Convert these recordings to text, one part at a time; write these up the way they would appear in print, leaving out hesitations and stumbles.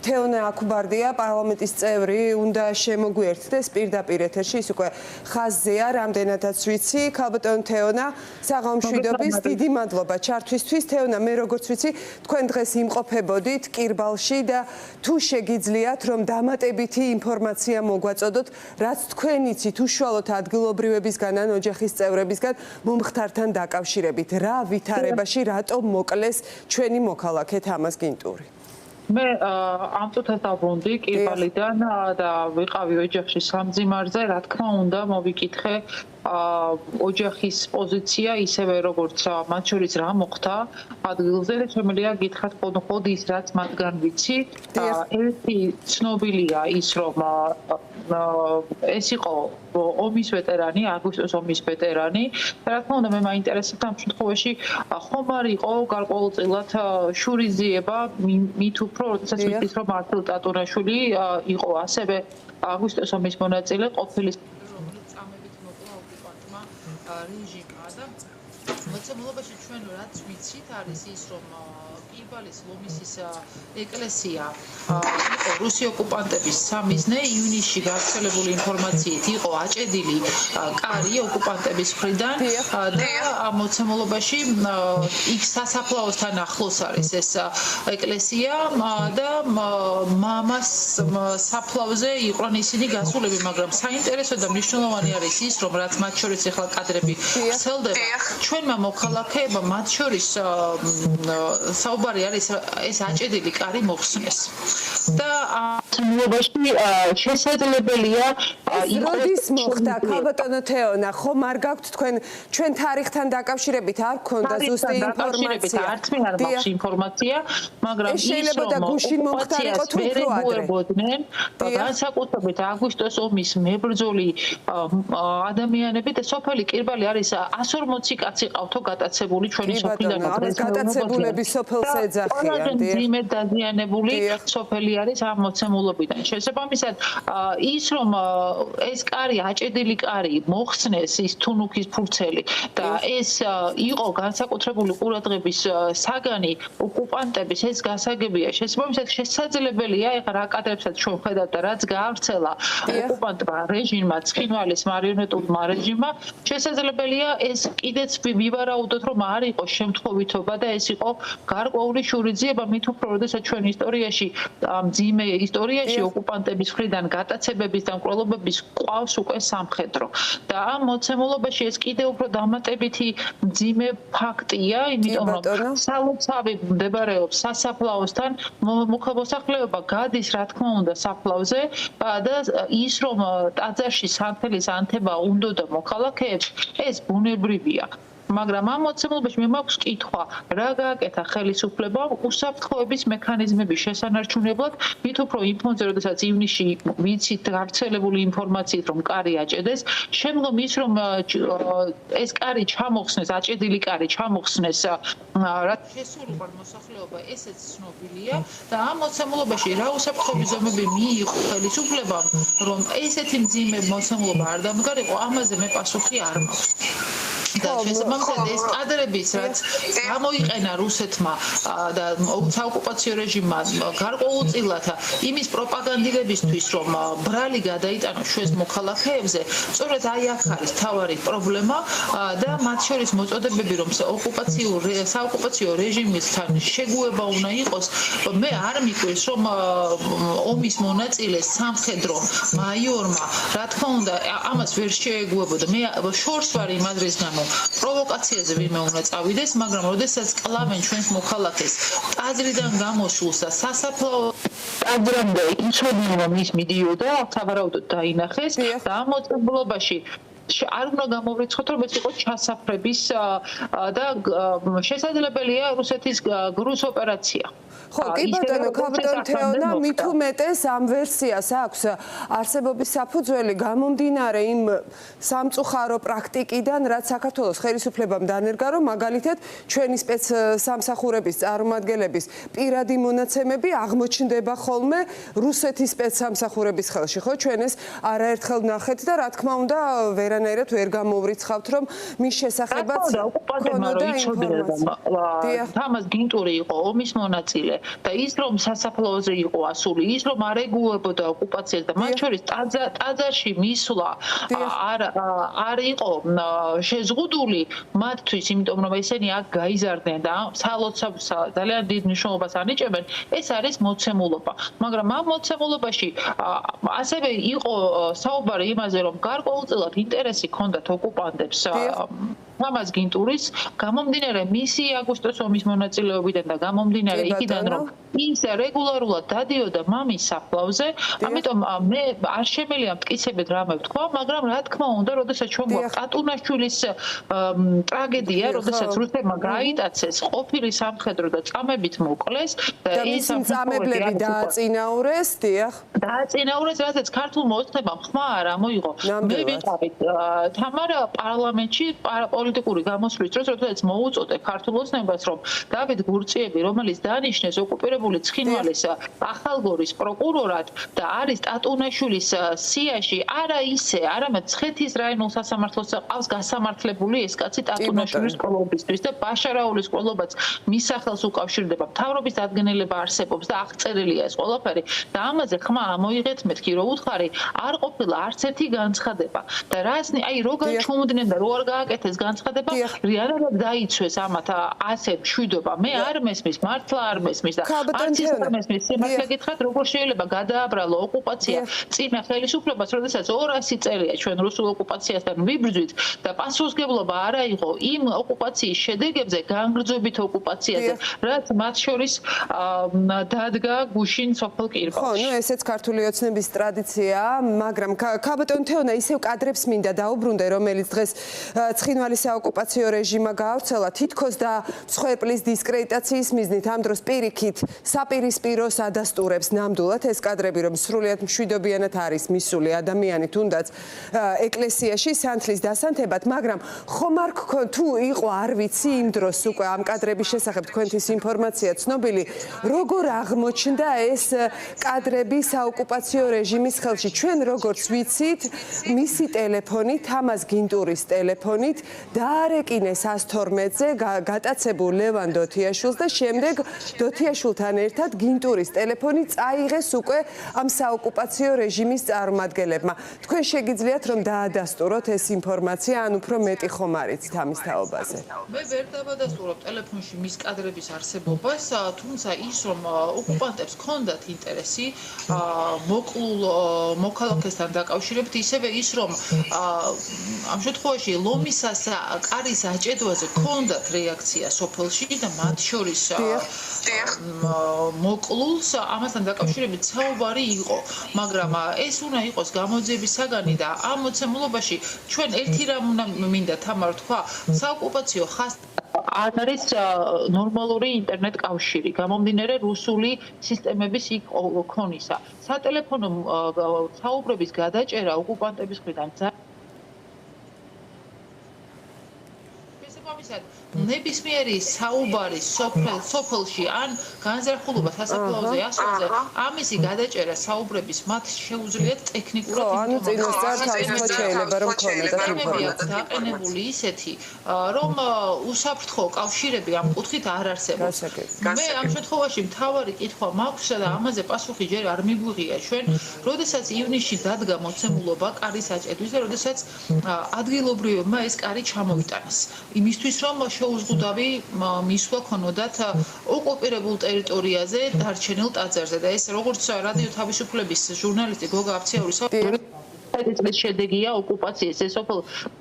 თეონა აქუბარდია, პარლამენტის წევრი, უნდა შემოგვიერთდეს პირდაპირ ეთერში, ის უკვე ხაზზეა, რამდენადაც ვიცი. ქალბატონ თეონა, საღამო მშვიდობის, დიდი მადლობა ჩართვისთვის. თეონა, მე როგორც ვიცი, თქვენ დღეს იმყოფებოდით კირბალში და თუ შეგიძლიათ, რომ დამატებითი ინფორმაცია მოგვაწოდოთ, რაც თქვენ იცით უშუალოდ ადგილობრივებისგან ან ოჯახის წევრებისგან მომხდართან დაკავშირებით, რა ვითარებაში, რატომ მოკლეს ჩვენი მოქალაქეთ ამას გინტური? მე ამ წუთას დაბრუნდი კირბალიდან და ვიყავი ოჯახში სამძიმარზე, რა თქმა უნდა, მოვიკითხე ოჯახის პოზიცია ისევე როგორც მათ შორის რა მოხდა ადგილზე, შემიძლია გითხრათ მხოლოდ ის, რაც მათგან ვიცი. ერთი ცნობილია ის, რომ ეს იყო ომის ვეტერანი, აგვისტოს ომის ვეტერანი. რა თქმა უნდა, მე მაინტერესებდა ამ შემთხვევაში ხომ არ იყო გარკვეულწილად შურიზიება მით უფრო, როდესაც ვიცით, რომ მართლ ტატურაშვილი იყო ასევე აგვისტოს ომის მონაწილე ყოფილი რეჟიმმა და მოცემულობაში ჩვენ რაც ვიცით არის ის, რომ კირბალის ლომისის ეკლესია იყო რუსი ოკუპანტების სამიზნე, ივნისში გავრცელებული ინფორმაციით იყო აჭედილი კარი ოკუპანტების მხრიდან და მოცემულობაში იქ სასაფლაოსთან ახლოს არის ეს ეკლესია და მამას საფლავზე იყვნენ ისინი გასულები, მაგრამ საინტერესო და მნიშვნელოვანი არის ის, რომ რაც მათ შორის ახლა კადრები ვრცელდება, ჩვენმა მოქალაქეებმა მათ შორის საუბარი არის ეს აჭედილი კარი მოხსნეს. და მოცემულობაში შესაძლებელია როდის მოხდა ქალბატონო თეონა, ხომ არ გაქვთ თქვენ ჩვენ თარიღთან დაკავშირებით არ გქონდა ზუსტი ინფორმაცია? არც მე არ მაქვს ინფორმაცია, მაგრამ ის შეიძლება და გუშინ მომხდარიყო თუ უფრო ადრე. განსაკუთრებით აგვისტოს ომის მებრძოლი ადამიანები და სოფელი კირბალი არის 140 კაცი ყავთო გატაცებული ჩვენი სოფლიდან. ამას გატაცებულების სოფელს ეძახიან. ძიმე დაზიანებული სოფელი არის ამ მოცემულობიდან. შესაბამისად, ის რომ ეს კარი, აჭედილი კარი მოხსნეს ის თუნუქის ფურცელი და ეს იყო განსაკუთრებული ყურადღების საგანი ოკუპანტების, ეს გასაგებია. შესაბამისად, შესაძლებელია, ეხლა რა კადრებსაც ჩვენ ვხედავთ და რაც გაავრცელა ოკუპანტმა რეჟიმმა, ცხინვალის მარიონეტულმა რეჟიმმა, შესაძლებელია ეს კიდეც ვივარაუდოთ, რომ არ იყო შემთხვევითობა და ეს იყო გარკვეული შურიძიება, მით უფრო, როდესაც ჩვენ ისტორიაში, მძიმე ისტორიაში ოკუპანტების მხრიდან გატაცებების და მკვლელობების ყავს უკვე სამხედრო. და ამ მოცემულობაში ეს კიდევ უფრო დამატებითი მძიმე ფაქტია, იმიტომ რომ სალოცავი მდებარეობს სასაფლაოსთან, მოსახლეობა გადის, რა თქმა უნდა, საფლავზე და ის, რომ ტაძარში სანთელის ანთება უნდოდა მოქალაქეებს, ეს ბუნებრივია. მაგრამ ამ მოცემულობაში მე მაქვს კითხვა, რა გააკეთა ხელისუფლებამ უსაფრთხოების მექანიზმების შესანარჩუნებლად, მით უფრო იმ ფონზე, როდესაც ივნისში ვიცით გავრცელებული ინფორმაციით, რომ კარი აჭედეს, შემდგომ ის, რომ ეს კარი ჩამოხსნეს, აჭედილი კარი ჩამოხსნეს, რაც შესულიყარ მოსახლეობა, ესეც ცნობილია და ამ მოცემულობაში რა უსაფრთხოების ზომები მიიღო ხელისუფლებამ, რომ ესეთი მძიმე მოცემულობა არ დამდგარიყო, ამაზე მე პასუხი არ მაქვს. და შესაბამისად ეს კადრებიც რაც გამოიყენა რუსეთმა და საოკუპაციო რეჟიმმა გარკვეულწილად იმის პროპაგანდირებისთვის, რომ ბრალი გადაიტანოს ჩვენს მოქალაქეებზე, სწორედ აი აქ არის თავარი პრობლემა და მათ შორის მოწოდებები, რომ საოკუპაციო რეჟიმისთან შეგუება უნდა იყოს, მე არ მიკვირს, რომ ომის მონაწილე სამხედრო მაიორმა, რა თქმა უნდა, ამას ვერ შეეგუებოდა. მე შორს ვარ იმ ადრესგანო პროვოკაციაზე ვინმე უნდა წავიდეს, მაგრამ როდესაც კლავენ ჩვენს მოქალაქეს ტაძრიდან გამოსულს და სასაფლაო ტაძრამდე იცოდნენ, რომ ის მიდიოდა, სავარაუდოდ დაინახეს და ამ მოწყობილობაში არ უნდა გამოვრიცხოთ, რომ ეს იყო ჩასაფრების და შესაძლებელია რუსეთის გრუს ოპერაცია. ხო, კი ბატონო, ქალბატონ თეონა, მით უმეტეს ამ ვერსიას აქვს არსებობის საფუძველი გამომდინარე იმ სამწუხარო პრაქტიკიდან, რაც საქართველოს ხელისუფლებამ დანერგა, რომ მაგალითად ჩვენი სპეცსამსახურების წარმომადგენლების პირადი მონაცემები აღმოჩნდება ხოლმე რუსეთის სპეცსამსახურების ხელში, ხო? ჩვენ ეს არაერთხელ ვნახეთ და რა თქმა უნდა, ვერ არანაირად ვერ გამოვრიცხავთ, რომ მის შესახებაც ქონოდა ინფორმაცია. თამაზ გინტური იყო ომის მონაწილე და ის რომ სასაფლაოზე იყო ასული, ის რომ არ ეგუებოდა ოკუპაციას და მათ შორის ტაძარში მისვლა არ იყო შეზღუდული მათთვის, იმიტომ რომ ესენი აქ გაიზარდნენ და სალოცავს ძალიან დიდ მნიშვნელობას ანიჭებენ, ეს არის მოცემულობა. მაგრამ ამ მოცემულობაში ასევე იყო საუბარი იმაზე, რომ გარკვეულწილად ინტერესი ჰქონდათ ოკუპანტებს თამაზ გინტურის, გამომდინარე მისი აგვისტოს ომის მონაწილეობიდან და გამომდინარე იქიდან, რომ ის რეგულარულად დადიოდა მამის საფლავზე, ამიტომ მე არ შემელია მტკიცებით რამე ვთქვა, მაგრამ რა თქმა უნდა, როდესაც ჩვენ გვაქვს ტატუნაშვილის ტრაგედია, როდესაც რუსებმა გაიტაცეს ყოფილი სამხედრო და წამებით მოკლეს და ის წამებლები დააწინაურეს, დიახ. დააწინაურეს, რადგან ქართულმა ოცნებამ ხმა არ ამოიღო. მე ვიყავით თამარა პარლამენტში პოლიტიკური გამოსვლის დროს, როდესაც მოუწოდე ქართულ ოცნებას, რომ დავით გურწიევი, რომელიც დანიშნეს ოკუპირებული ცხინვალის ახალგორის პროკურორად და არის ტატუნაშვილის სიაში, არა ისე, არამედ ცხეთის რაიონულ სასამართლოს ყავს გასამართლებული ეს კაცი ტატუნაშვილის ყოლობისთვის და ბაშარაულის ყოლობაც მის სახელს უკავშირდება. მთავრობის დადგენილება არსებობს და აღწერილია ეს ყველაფერი და ამაზე ხმა ამოიღეთ მეთქი რო უთხარი, არ ყოფილა არც ერთი განცხადება და აი რო გაჩვენდნენ და რო არ გააკეთეს განცხადება, რეალურად დაიცვეს ამათ ასე მშვიდობა. მე არ მესმის, მართლა არ მესმის და არც ის არ მესმის, სიმართლე გითხრათ, როგორ შეიძლება გადააბრალო ოკუპაცია წინა ხელისუფლებას, როდესაც 200 წელია ჩვენ რუსულ ოკუპაციასთან ვიბრძვით და პასუხისმგებლობა არ აიღო იმ ოკუპაციის შედეგებზე, განგრძობით ოკუპაციაზე, რაც მათ შორის დადგა გუშინ სოფელ კირბაში. ხო, ნუ ესეც ქართული ოცნების ტრადიციაა, მაგრამ ქაბატონ თეონა ისევ კადრებს მინდა დაუბრუნდე, რომელიც დღეს ცხინვალის საოკუპაციო რეჟიმმა გაავრცელა თითქოს და მსხვერპლის დისკრედიტაციის მიზნით ამ დროს პირიქით საპირისპიროს ადასტურებს ნამდვილად ეს კადრები, რომ სრულიად მშვიდობიანად არის მისული ადამიანი თუნდაც ეკლესიაში სანთლის დასანთებად, მაგრამ ხომ არ გქონდა თუ იყო არ ვიცი იმ დროს უკვე ამ კადრების შესახებ თქვენთვის ინფორმაცია ცნობილი, როგორ აღმოჩნდა ეს კადრები საოკუპაციო რეჟიმის ხელში. ჩვენ როგორც ვიცით, მისი ტელეფონი, თამაზ გინტურის ტელეფონით დაარეკინეს 112-ზე გატაცებულ ლევან დოთიაშვილს და შემდეგ დოთიაშვილთან ერთად გინტურის ტელეფონი წაიღეს უკვე ამ საოკუპაციო რეჟიმის წარმომადგენლებმა. თქვენ შეგიძლიათ რომ დაადასტუროთ ეს ინფორმაცია, ან უფრო მეტი ხომ არიცით ამის თაობაზე? მე ვერ დავადასტურებ ტელეფონში მის კადრების არსებობას, თუმცა ის რომ ოკუპანტებს ჰქონდათ ინტერესი მოკლულ მოქალაქესთან დაკავშირებით, ისევე ის რომ ამ შემთხვევაში ლომისას კარის აჭედვაზე ჰქონდათ რეაქცია სოფელში და მათ შორის მოკლულს ამასთან დაკავშირებით საუბარი იყო, მაგრამ ეს უნდა იყოს გამოძიების საგანი და ამ მოცემულობაში ჩვენ ერთი რამ უნდა მინდა თამარ თქვა, საოკუპაციო ხაზი არ არის ნორმალური ინტერნეტ კავშირი, გამომდინარე რუსული სისტემების იქ ქონისა. სატელეფონო საუბრების გადაჭერა ოკუპანტების მხრიდან ნებისმიერი საუბარი სოფელში ან განზრახულობა სასაფლაოზე ასულზე ამისი გადაჭერა საუბრების მათ შეუძლიათ ტექნიკურად ანუ წინასწარ თავისუფლად შეიძლება რომ ქონოდათ ინფორმაცია დაყენებული ისეთი რომ უსაფრთხო კავშირები ამ კუთხით არ არსებობს. მე ამ შემთხვევაში მთავარი კითხვა მაქვს და ამაზე პასუხი ჯერ არ მიგვიღია ჩვენ, როდესაც ივნისში დადგა მოცემულობა კარის აჭედვის და როდესაც ადგილობრივებმა ეს კარი ჩამოიტანეს. იმისთვის რომ შეუზღუდავი მისვლა ქონოდათ ოკუპირებულ ტერიტორიაზე დარჩენილ ტაძარზე და ეს როგორც რადიო თავისუფლების ჟურნალისტი გოგა აფციაური წლის შედეგია ოკუპაციის. ეს სოფელ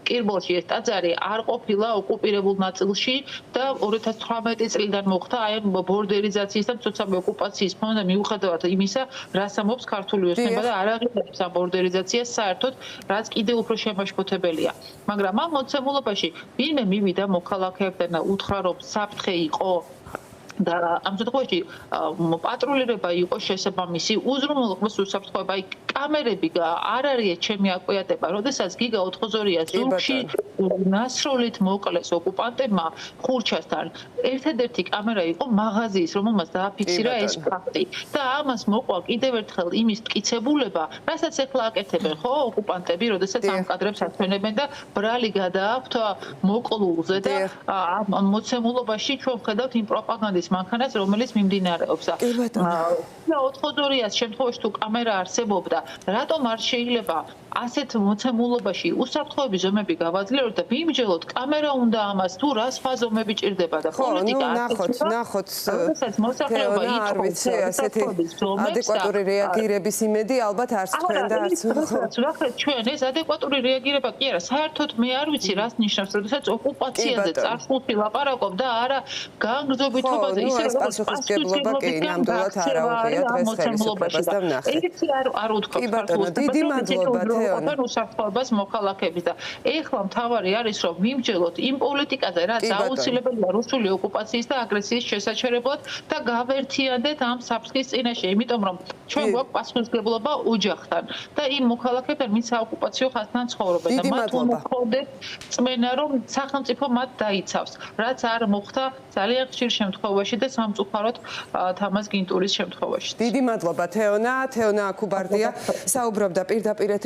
კირბოში ეს ტაძარი არ ყოფილა ოკუპირებულ ნაწილში და 2018 წლიდან მოხდა აი ბორდერიზაციის და მცოცავი ოკუპაციის ფონდა მიუხედავად იმისა, რაც ამბობს ქართული ოცნება და არ აღიარებს ამ ბორდერიზაციას საერთოდ, რაც კიდევ უფრო შემაშფოთებელია. მაგრამ ამ მოცემულობაში ვინმე მივიდა მოქალაქეებთან და უთხრა, რომ საფრთხე იყო და ამ შემთხვევაში პატრულირება იყო შესაბამისი უზრუნველყოფის უსაფრთხოება. კამერები არ არის ჩემი აკვიატება, როდესაც გიგა 82-ია ზურგში ნასროლით მოკლეს ოკუპანტებმა ხურჩასთან ერთადერთი კამერა იყო მაღაზიის, რომელმაც დააფიქსირა ეს ფაქტი და ამას მოყვა კიდევ ერთხელ იმის მტკიცებულება, რასაც ახლა აკეთებენ ხო ოკუპანტები, როდესაც ამ კადრებს აცვენებენ და ბრალი გადააქვთ მოკლულზე და ამ მოცემულობაში ჩვენ ვხედავთ იმ პროპაგანდის მანქანას, რომელიც მიმდინარეობს და 92-ას შემთხვევაში თუ კამერა არსებობდა, რატომ არ შეიძლება ასეთ მოცემულობაში უსაფრთხოების ზომები გავაძლიეროთ და მიმჯელოთ კამერა უნდა ამას თუ რა სხვა ზომები ჭირდება და პოლიტიკა ნახოთ არ ვიცი ასეთი ადეკვატური რეაგირების იმედი ალბათ არც თქვენ და არც ჩვენ ეს ადეკვატური რეაგირება კი არა საერთოდ მე არ ვიცი რას ნიშნავს როდესაც ოკუპაციაზე წარსულში ლაპარაკობ და არა განგრძობითობაზე ისე ეს პასუხისმგებლობა კი ნამდვილად არ აუღია დღეს ხელისუფლებას და ვნახეთ ერთი არ უთქვამთ კი ბატონო დიდი მადლობა თეონა უსაფრთხოებას მოქალაქეების და ეხლა მთავარი არის რომ მიმჯელოთ იმ პოლიტიკაზე რაც აუცილებელია რუსული ოკუპაციის და აგრესიის შესაჩერებლად და გავერთიანდეთ ამ საფრთხის წინაშე იმიტომ რომ ჩვენ გვაქვს პასუხისმგებლობა ოჯახთან და იმ მოქალაქეებთან ვინც საოკუპაციო ხაზთან ცხოვრობენ და მათ მოხდეთ წმენა რომ სახელმწიფო მათ დაიცავს რაც არ მოხდა ძალიან ხშირ შემთხვევაში და სამწუხაროდ თამაზ გინტურის შემთხვევაში დიდი მადლობა თეონა აკუბარდია საუბრობდა პირდაპირ ეთერში